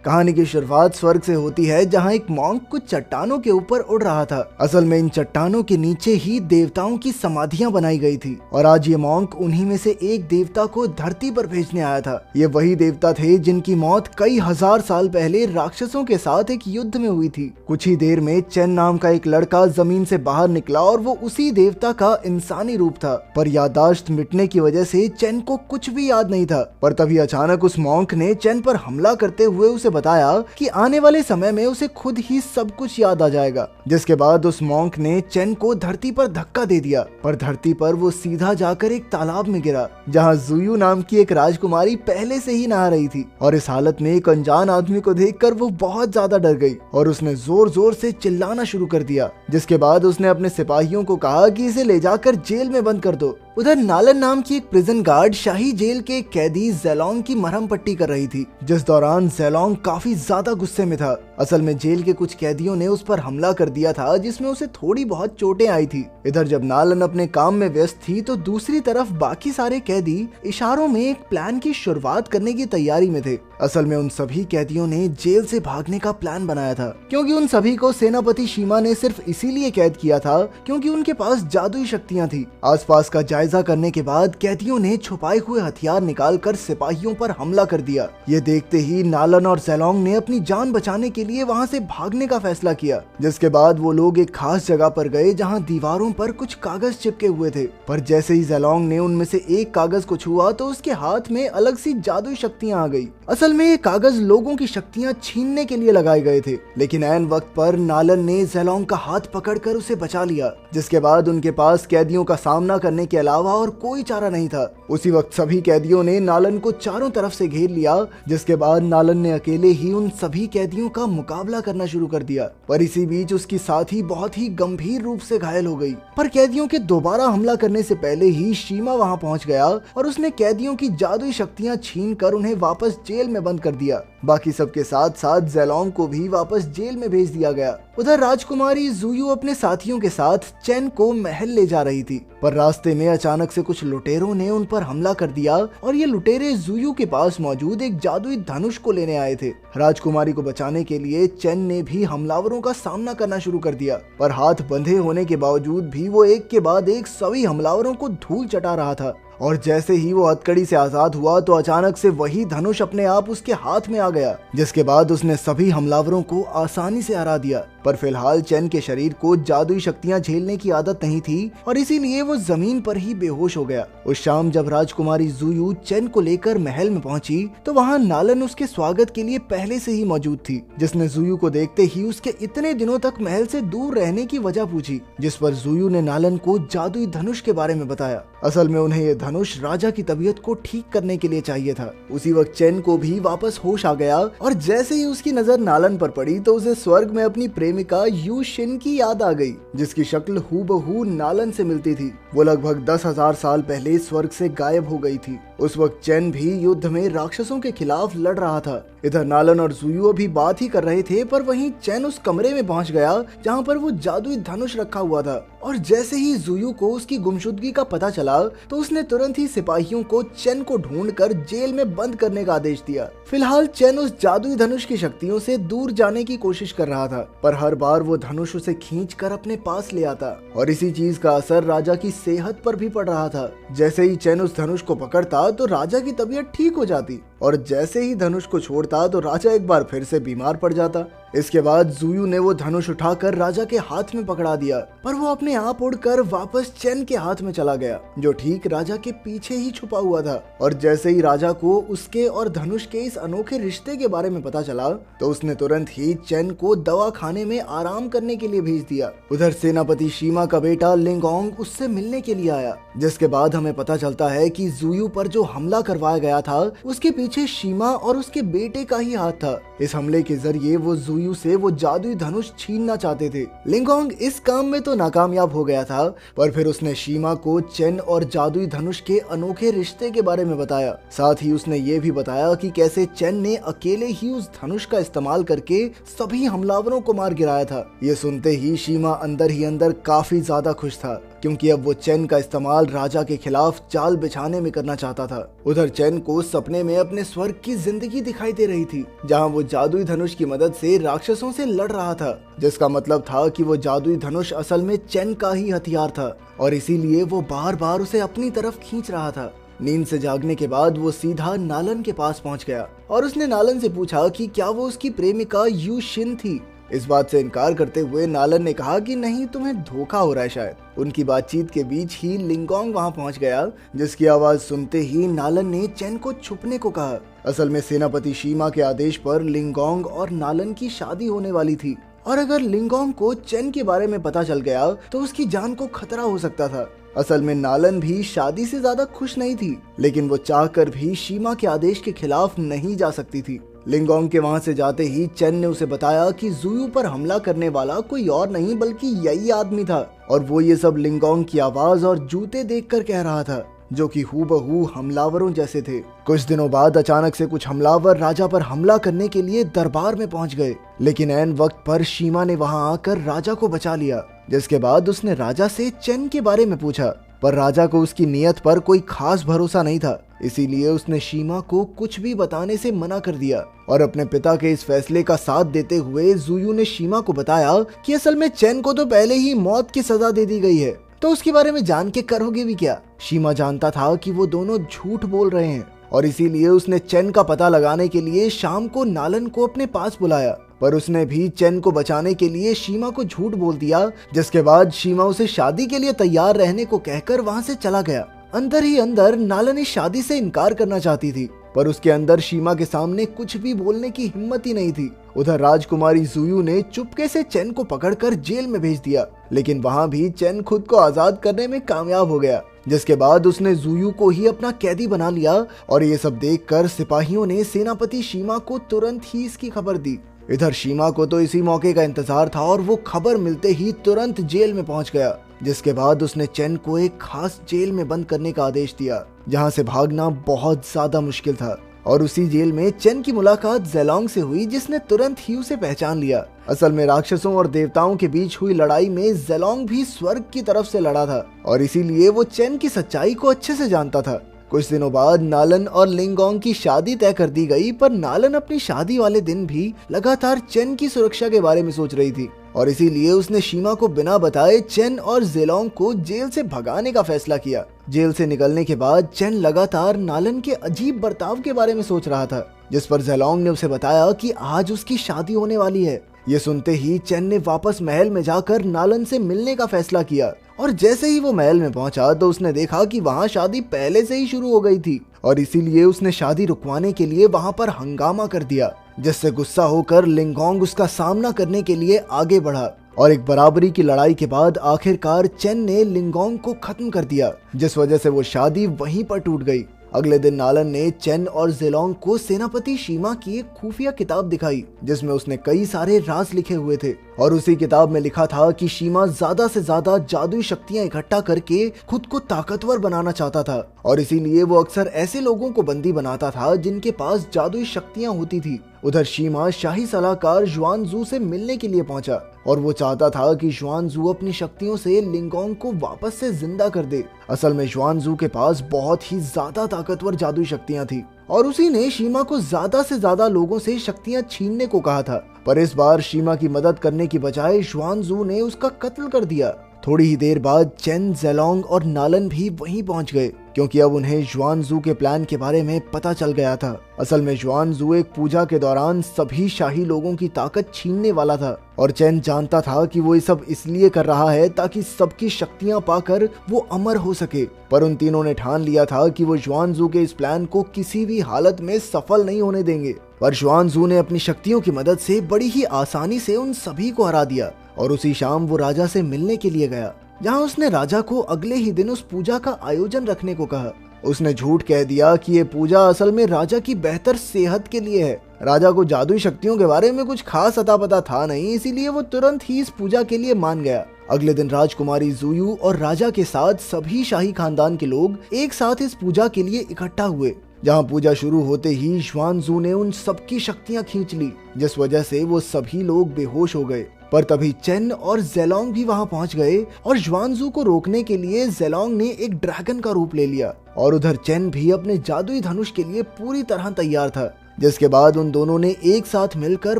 कहानी की शुरुआत स्वर्ग से होती है, जहाँ एक मॉन्क कुछ चट्टानों के ऊपर उड़ रहा था। असल में इन चट्टानों के नीचे ही देवताओं की समाधियां बनाई गई थी और आज ये मॉन्क उन्हीं में से एक देवता को धरती पर भेजने आया था। ये वही देवता थे जिनकी मौत कई हजार साल पहले राक्षसों के साथ एक युद्ध में हुई थी। कुछ ही देर में चेन नाम का एक लड़का जमीन से बाहर निकला और वो उसी देवता का इंसानी रूप था, पर याददाश्त मिटने की वजह से चेन को कुछ भी याद नहीं था। पर तभी अचानक उस मॉन्क ने चेन पर हमला करते हुए उसे बताया कि आने वाले समय में उसे खुद ही सब कुछ याद आ जाएगा। जिसके बाद उस मॉन्क ने चेन को धरती पर धक्का दे दिया, पर धरती पर वो सीधा जाकर एक तालाब में गिरा, जहाँ जुयू नाम की एक राजकुमारी पहले से ही नहा रही थी। और इस हालत में एक अनजान आदमी को देखकर वो बहुत ज्यादा डर गई और उसने जोर जोर से चिल्लाना शुरू कर दिया। जिसके बाद उसने अपने सिपाहियों को कहा कि इसे ले जाकर जेल में बंद कर दो। उधर नालन नाम की एक प्रिजन गार्ड शाही जेल के कैदी जेलोंग की मरहम पट्टी कर रही थी, जिस दौरान जेलोंग काफी ज्यादा गुस्से में था। असल में जेल के कुछ कैदियों ने उस पर हमला कर दिया था, जिसमें उसे थोड़ी बहुत चोटें आई थी। इधर जब नालन अपने काम में व्यस्त थी तो दूसरी तरफ बाकी सारे कैदी इशारों में एक प्लान की शुरुआत करने की तैयारी में थे। असल में उन सभी कैदियों ने जेल से भागने का प्लान बनाया था, क्योंकि उन सभी को सेनापति शीमा ने सिर्फ इसीलिए कैद किया था क्योंकि उनके पास जादुई शक्तियां थी। आसपास का जायजा करने के बाद कैदियों ने छुपाए हुए हथियार निकालकर सिपाहियों पर हमला कर दिया। ये देखते ही नालन और जेलोंग ने अपनी जान बचाने के लिए वहां से भागने का फैसला किया। जिसके बाद वो लोग एक खास जगह पर गए जहां दीवारों पर कुछ कागज चिपके हुए थे। पर जैसे ही जेलोंग ने उनमें से एक कागज को छुआ तो उसके हाथ में अलग सी जादुई शक्तियां आ गई। असल में ये कागज लोगों की शक्तियां छीनने के लिए लगाए गए थे, लेकिन ऐन वक्त पर नालन ने जेलोंग का हाथ पकड़कर उसे बचा लिया। जिसके बाद उनके पास कैदियों का सामना करने के अलावा और कोई चारा नहीं था। उसी वक्त सभी कैदियों ने नालन को चारों तरफ से घेर लिया। जिसके बाद नालन ने अकेले ही उन सभी कैदियों का मुकाबला करना शुरू कर दिया। पर इसी बीच उसकी साथी बहुत ही गंभीर रूप से घायल हो गई। पर कैदियों के दोबारा हमला करने से पहले ही शीमा वहां पहुंच गया और उसने कैदियों की जादुई शक्तियां छीन कर उन्हें वापस जेल में बंद कर दिया। बाकी सबके साथ साथ जेलोंग को भी वापस जेल में भेज दिया गया। उधर राजकुमारी जुयू अपने साथियों के साथ चेन को महल ले जा रही थी, पर रास्ते में अचानक से कुछ लुटेरों ने उन पर हमला कर दिया और ये लुटेरे जुयू के पास मौजूद एक जादुई धनुष को लेने आए थे। राजकुमारी को बचाने के लिए चेन ने भी हमलावरों का सामना करना शुरू कर दिया, पर हाथ बंधे होने के बावजूद भी वो एक के बाद एक सभी हमलावरों को धूल चटा रहा था। और जैसे ही वो हथकड़ी से आजाद हुआ तो अचानक से वही धनुष अपने आप उसके हाथ में आ गया। जिसके बाद उसने सभी हमलावरों को आसानी से हरा दिया। पर फिलहाल चेन के शरीर को जादुई शक्तियां झेलने की आदत नहीं थी और इसीलिए वो जमीन पर ही बेहोश हो गया। उस शाम जब राजकुमारी जुयू चेन को लेकर महल में पहुंची तो वहां नालन उसके स्वागत के लिए पहले से ही मौजूद थी, जिसने जुयू को देखते ही उसके इतने दिनों तक महल से दूर रहने की वजह पूछी। जिस पर जुयू ने नालन को जादुई धनुष के बारे में बताया। असल में उन्हें ये धनुष राजा की तबीयत को ठीक करने के लिए चाहिए था। उसी वक्त चेन को भी वापस होश आ गया और जैसे ही उसकी नजर नालन पर पड़ी तो उसे स्वर्ग में अपनी प्रेमिका यू शिन की याद आ गई, जिसकी शक्ल हूबहू नालन से मिलती थी। वो लगभग 10,000 साल पहले स्वर्ग से गायब हो गई थी। उस वक्त चेन भी युद्ध में राक्षसों के खिलाफ लड़ रहा था। इधर नालन और जुयू अभी बात ही कर रहे थे, पर वहीं चेन उस कमरे में पहुंच गया जहां पर वो जादुई धनुष रखा हुआ था। और जैसे ही जुयू को उसकी गुमशुदगी का पता चला तो उसने तुरंत ही सिपाहियों को चेन को ढूंढकर जेल में बंद करने का आदेश दिया। फिलहाल चेन उस जादुई धनुष की शक्तियों से दूर जाने की कोशिश कर रहा था, पर हर बार वो धनुष उसे खींचकर अपने पास ले आता और इसी चीज का असर राजा की सेहत पर भी पड़ रहा था। जैसे ही चेन उस धनुष को पकड़ता तो राजा की तबीयत ठीक हो जाती और जैसे ही धनुष को छोड़ता तो राजा एक बार फिर से बीमार पड़ जाता। इसके बाद जुयू ने वो धनुष उठाकर राजा के हाथ में पकड़ा दिया, पर वो अपने आप उड़कर वापस चेन के हाथ में चला गया, जो ठीक राजा के पीछे ही छुपा हुआ था। और जैसे ही राजा को उसके और धनुष के इस अनोखे रिश्ते के बारे में पता चला तो उसने तुरंत ही चेन को दवा खाने में आराम करने के लिए भेज दिया। उधर सेनापति शीमा का बेटा लिंगोंग उससे मिलने के लिए आया, जिसके बाद हमें पता चलता है कि जुयू पर जो हमला करवाया गया था उसके पीछे शीमा और उसके बेटे का ही हाथ था। इस हमले के जरिए वो जुयू से वो जादुई धनुष छीनना चाहते थे। लिंगोंग इस काम में तो नाकामयाब हो गया था, पर फिर उसने शीमा को चेन और जादुई धनुष के अनोखे रिश्ते के बारे में बताया। साथ ही उसने ये भी बताया कि कैसे चेन ने अकेले ही उस धनुष का इस्तेमाल करके सभी हमलावरों को मार गिराया था। ये सुनते ही शीमा अंदर ही अंदर काफी ज्यादा खुश था, क्योंकि अब वो चेन का इस्तेमाल राजा के खिलाफ चाल बिछाने में करना चाहता था। उधर चेन को सपने में अपने स्वर्ग की जिंदगी दिखाई दे रही थी, जहाँ वो जादुई धनुष की मदद से राक्षसों से लड़ रहा था, जिसका मतलब था कि वो जादुई धनुष असल में चेन का ही हथियार था और इसीलिए वो बार बार उसे अपनी तरफ खींच रहा था। नींद से जागने के बाद वो सीधा नालन के पास पहुंच गया और उसने नालन से पूछा कि क्या वो उसकी प्रेमिका यू शिन थी। इस बात से इनकार करते हुए नालन ने कहा कि नहीं, तुम्हें धोखा हो रहा है शायद। उनकी बातचीत के बीच ही लिंगोंग वहां पहुंच गया, जिसकी आवाज सुनते ही नालन ने चेन को छुपने को कहा। असल में सेनापति शीमा के आदेश पर लिंगोंग और नालन की शादी होने वाली थी और अगर लिंगोंग को चेन के बारे में पता चल गया तो उसकी जान को खतरा हो सकता था। असल में नालन भी शादी से ज्यादा खुश नहीं थी, लेकिन वो चाहकर भी शीमा के आदेश के खिलाफ नहीं जा सकती थी। लिंगोंग के वहां से जाते ही चेन ने उसे बताया कि जुयू पर हमला करने वाला कोई और नहीं बल्कि यही आदमी था और वो ये सब लिंगोंग की आवाज और जूते देखकर कह रहा था, जो कि हूबहू हमलावरों जैसे थे। कुछ दिनों बाद अचानक से कुछ हमलावर राजा पर हमला करने के लिए दरबार में पहुंच गए, लेकिन ऐन वक्त पर शीमा ने वहां आकर राजा को बचा लिया। जिसके बाद उसने राजा से चेन के बारे में पूछा, पर राजा को उसकी नीयत पर कोई खास भरोसा नहीं था, इसीलिए उसने शीमा को कुछ भी बताने से मना कर दिया और अपने पिता के इस फैसले का साथ देते हुए जुयू ने शीमा को बताया कि असल में चेन को तो पहले ही मौत की सजा दे दी गई है, तो उसके बारे में जान के करोगे भी क्या। शीमा जानता था कि वो दोनों झूठ बोल रहे हैं और इसीलिए उसने चेन का पता लगाने के लिए शाम को नालन को अपने पास बुलाया, पर उसने भी चेन को बचाने के लिए शीमा को झूठ बोल दिया। जिसके बाद शीमा उसे शादी के लिए तैयार रहने को कहकर वहां से चला गया। अंदर ही अंदर नालन इस शादी से इनकार करना चाहती थी, पर उसके अंदर शीमा के सामने कुछ भी बोलने की हिम्मत ही नहीं थी। उधर राजकुमारी जुयू ने चुपके से चेन को पकड़कर जेल में भेज दिया, लेकिन वहां भी चेन खुद को आजाद करने में कामयाब हो गया। जिसके बाद उसने जुयू को ही अपना कैदी बना लिया और ये सब देखकर सिपाहियों ने सेनापति शीमा को तुरंत ही इसकी खबर दी। इधर शीमा को तो इसी मौके का इंतजार था और वो खबर मिलते ही तुरंत जेल में पहुंच गया। जिसके बाद उसने चेन को एक खास जेल में बंद करने का आदेश दिया, जहां से भागना बहुत ज्यादा मुश्किल था। और उसी जेल में चेन की मुलाकात ज़ेलोंग से हुई, जिसने तुरंत ही उसे पहचान लिया। असल में राक्षसों और देवताओं के बीच हुई लड़ाई में ज़ेलोंग भी स्वर्ग की तरफ से लड़ा था और इसीलिए वो चेन की सच्चाई को अच्छे से जानता था। कुछ दिनों बाद नालन और लिंगोंग की शादी तय कर दी गई, पर नालन अपनी शादी वाले दिन भी लगातार चेन की सुरक्षा के बारे में सोच रही थी और इसीलिए उसने शीमा को बिना बताए चेन और ज़ेलोंग को जेल से भगाने का फैसला किया। जेल से निकलने के बाद चेन लगातार नालन के अजीब बर्ताव के बारे में सोच रहा था, जिस पर ज़ेलोंग ने उसे बताया कि आज उसकी शादी होने वाली है। ये सुनते ही चेन ने वापस महल में जाकर नालन से मिलने का फैसला किया और जैसे ही वो महल में पहुंचा तो उसने देखा कि वहां शादी पहले से ही शुरू हो गई थी और इसीलिए उसने शादी रुकवाने के लिए वहां पर हंगामा कर दिया, जिससे गुस्सा होकर लिंगोंग उसका सामना करने के लिए आगे बढ़ा और एक बराबरी की लड़ाई के बाद आखिरकार चेन ने लिंगोंग को खत्म कर दिया, जिस वजह से वो शादी वहीं पर टूट गई। अगले दिन नालन ने चेन और ज़ेलोंग को सेनापति शीमा की एक खुफिया किताब दिखाई, जिसमें उसने कई सारे राज लिखे हुए थे और उसी किताब में लिखा था कि शीमा ज्यादा से ज्यादा जादुई शक्तियां इकट्ठा करके खुद को ताकतवर बनाना चाहता था और इसीलिए वो अक्सर ऐसे लोगों को बंदी बनाता था जिनके पास जादुई शक्तियां होती थी। उधर शीमा शाही सलाहकार जुआनजू से मिलने के लिए पहुंचा और वो चाहता था कि जुआनजू अपनी शक्तियों से लिंगोंग को वापस से जिंदा कर दे। असल में जुआनजू के पास बहुत ही ज्यादा ताकतवर जादुई शक्तियां थी और उसी ने शीमा को ज्यादा से ज्यादा लोगों से शक्तियां छीनने को कहा था, पर इस बार शीमा की मदद करने की बजाय जुआनजू ने उसका कत्ल कर दिया। थोड़ी ही देर बाद चेन, ज़ेलोंग और नालन भी वहीं पहुंच गए, क्योंकि अब उन्हें जुआनजू के प्लान के बारे में पता चल गया था। असल में जुआनजू एक पूजा के दौरान सभी शाही लोगों की ताकत छीनने वाला था और चेन जानता था कि वो ये सब इसलिए कर रहा है ताकि सबकी शक्तियां पाकर वो अमर हो सके। पर उन तीनों ने ठान लिया था कि वो जुआनजू के इस प्लान को किसी भी हालत में सफल नहीं होने देंगे। पर जुआनजू ने अपनी शक्तियों की मदद से बड़ी ही आसानी से उन सभी को हरा दिया और उसी शाम वो राजा से मिलने के लिए गया, जहां उसने राजा को अगले ही दिन उस पूजा का आयोजन रखने को कहा। उसने झूठ कह दिया कि ये पूजा असल में राजा की बेहतर सेहत के लिए है। राजा को जादुई शक्तियों के बारे में कुछ खास अता पता था नहीं, इसीलिए वो तुरंत ही इस पूजा के लिए मान गया। अगले दिन राजकुमारी जुयू और राजा के साथ सभी शाही खानदान के लोग एक साथ इस पूजा के लिए इकट्ठा हुए, जहां पूजा शुरू होते ही ज्वानजू ने उन सबकी शक्तियां खींच ली, जिस वजह से वो सभी लोग बेहोश हो गए। पर तभी चेन और जेलोंग भी वहां पहुंच गए और ज्वानजू को रोकने के लिए जेलोंग ने एक ड्रैगन का रूप ले लिया और उधर चेन भी अपने जादुई धनुष के लिए पूरी तरह तैयार था। जिसके बाद उन दोनों ने एक साथ मिलकर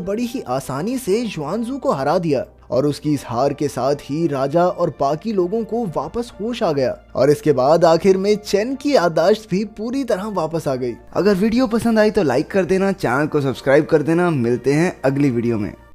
बड़ी ही आसानी से ज्वानजू को हरा दिया और उसकी इस हार के साथ ही राजा और बाकी लोगों को वापस होश आ गया और इसके बाद आखिर में चेन की याददाश्त भी पूरी तरह वापस आ गई। अगर वीडियो पसंद आई तो लाइक कर देना, चैनल को सब्सक्राइब कर देना। मिलते हैं अगली वीडियो में।